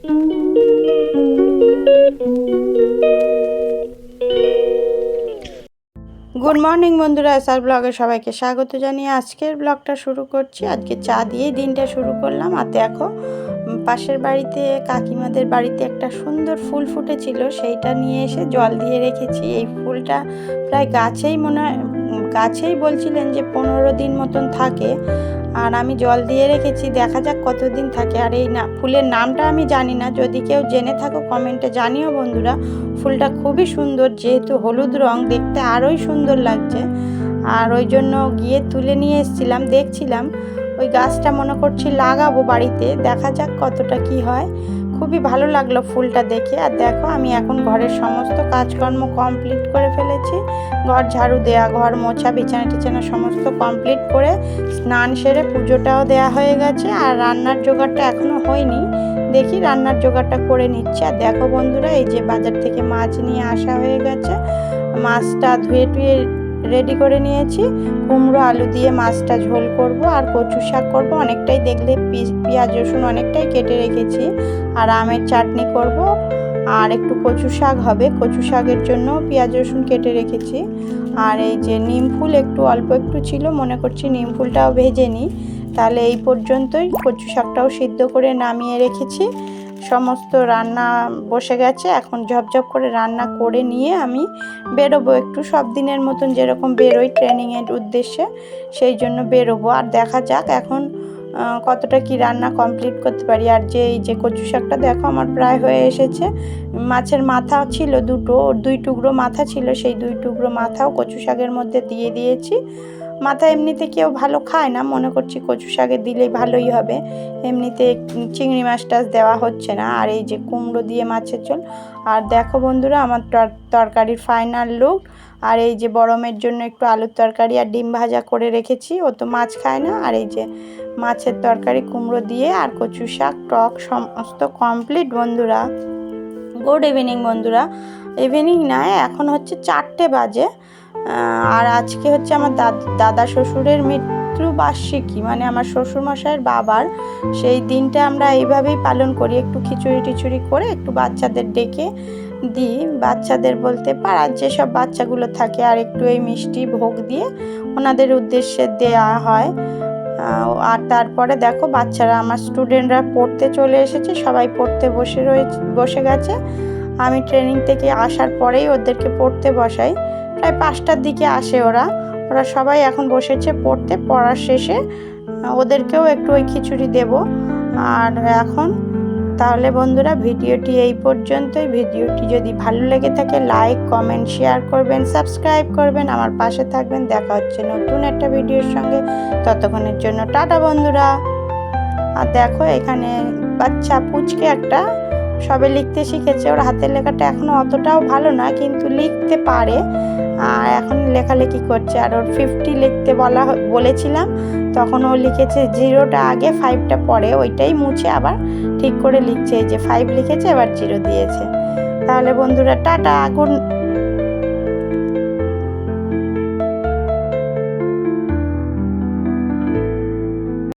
Good morning বন্ধুরা, SR ব্লগে সবাইকে স্বাগত জানিয়ে আজকের ব্লগটা শুরু করছি। আজকে চা দিয়েই দিনটা শুরু করলাম। আর দেখো, পাশের বাড়িতে কাকিমাদের বাড়িতে একটা সুন্দর ফুল ফুটেছিল, সেইটা নিয়ে এসে জল দিয়ে রেখেছি। এই ফুলটা প্রায় গাছেই বলছিলেন যে 15 দিন মতন থাকে। আর আমি জল দিয়ে রেখেছি, দেখা যাক কতদিন থাকে। আর এই ফুলের নামটা আমি জানি না, যদি কেউ জেনে থাকো কমেন্টে জানিও বন্ধুরা। ফুলটা খুবই সুন্দর, যেহেতু হলুদ রং, দেখতে আরোই সুন্দর লাগছে। আর ওই জন্য গিয়ে তুলে নিয়ে এসেছিলাম, দেখছিলাম। ওই গাছটা মনে করছি লাগাবো বাড়িতে, দেখা যাক কতটা কি হয়। খুবই ভালো লাগলো ফুলটা দেখে। আর দেখো, আমি এখন ঘরের সমস্ত কাজকর্ম কমপ্লিট করে ফেলেছি। ঘর ঝাড়ু দেয়া, ঘর মোছা, বিছানা টিছানা সমস্ত কমপ্লিট করে স্নান সেরে পুজোটাও দেয়া হয়ে গেছে। আর রান্নার জোগাড়টা এখনও হয়নি, দেখি রান্নার জোগাড়টা করে নিচ্ছে। আর দেখো বন্ধুরা, এই যে বাজার থেকে মাছ নিয়ে আসা হয়ে গেছে। মাছটা ধুয়ে টুয়ে রেডি করে নিয়েছি। কুমড়ো আলু দিয়ে মাছটা ঝোল করব, আর কচু শাক করব। অনেকটাই দেখলে পেঁয়াজ রসুন অনেকটাই কেটে রেখেছি। আর আমের চাটনি করব, আর একটু কচু শাক হবে। কচু শাকের জন্য পেঁয়াজ রসুন কেটে রেখেছি। আর এই যে নিম ফুল অল্প একটু ছিল, মনে করছি নিম ফুলটাও ভেজে নিই। তাহলে এই পর্যন্তই। কচু শাকটাও সিদ্ধ করে নামিয়ে রেখেছি। সমস্ত রান্না বসে গেছে, এখন ঝপঝপ করে রান্না করে নিয়ে আমি বেরোবো। একটু সব দিনের মতন যেরকম বেরোই ট্রেনিংয়ের উদ্দেশ্যে, সেই জন্য বেরোবো। আর দেখা যাক এখন কতটা কি রান্না কমপ্লিট করতে পারি। আর এই যে কচু শাকটা দেখো আমার প্রায় হয়ে এসেছে। মাছের মাথা ছিল দুই টুকরো মাথা ছিল, সেই 2 টুকরো মাথাও কচু শাকের মধ্যে দিয়ে দিয়েছি। মাথা এমনিতে কেউ ভালো খায় না, মনে করছি কচু শাকে দিলেই ভালোই হবে। এমনিতে চিংড়ি মাছ টাছ দেওয়া হচ্ছে না। আর এই যে কুমড়ো দিয়ে মাছের ঝোল। আর দেখো বন্ধুরা, আমার তরকারির ফাইনাল লুক। আর এই যে গরমের জন্য একটু আলুর তরকারি আর ডিম ভাজা করে রেখেছি, ও তো মাছ খায় না। আর এই যে মাছের তরকারি কুমড়ো দিয়ে আর কচু শাক, টক সমস্ত কমপ্লিট বন্ধুরা। গুড ইভিনিং বন্ধুরা। ইভিনিং নয়, এখন হচ্ছে 4টে বাজে। আর আজকে হচ্ছে আমার দাদা শ্বশুরের মৃত্যুবার্ষিকী, মানে আমার শ্বশুরমশাইয়ের বাবার। সেই দিনটা আমরা এইভাবেই পালন করি, একটু খিচুড়ি টিচুড়ি করে একটু বাচ্চাদের ডেকে দিই। বাচ্চাদের বলতে পাড়ার যেসব বাচ্চাগুলো থাকে, আর একটু এই মিষ্টি ভোগ দিয়ে ওনাদের উদ্দেশ্যে দেয়া হয়। আর তারপরে দেখো, বাচ্চারা আমার স্টুডেন্টরা পড়তে চলে এসেছে, সবাই পড়তে বসে গেছে। আমি ট্রেনিং থেকে আসার পরেই ওদেরকে পড়তে বসাই। প্রায় 5টার দিকে আসে ওরা সবাই এখন বসেছে পড়তে। পড়ার শেষে ওদেরকেও একটু ওই খিচুড়ি দেব। আর এখন তাহলে বন্ধুরা, ভিডিওটি এই পর্যন্তই। ভিডিওটি যদি ভালো লেগে থাকে লাইক কমেন্ট শেয়ার করবেন, সাবস্ক্রাইব করবেন, আমার পাশে থাকবেন। দেখা হচ্ছে নতুন একটা ভিডিওর সঙ্গে, ততক্ষণের জন্য টাটা বন্ধুরা। আর দেখো, এখানে বাচ্চা পুচকে একটা সবে লিখতে শিখেছে। ওর হাতের লেখাটা এখনও অতটাও ভালো না, কিন্তু লিখতে পারে। আর এখন লেখালেখি করছে। আর ওর 50 লিখতে বলেছিলাম, তখন ও লিখেছে 0টা আগে 5টা পরে, ওইটাই মুছে আবার ঠিক করে লিখছে। এই যে 5 লিখেছে, এবার 0 দিয়েছে। তাহলে বন্ধুরা টাটা, গুড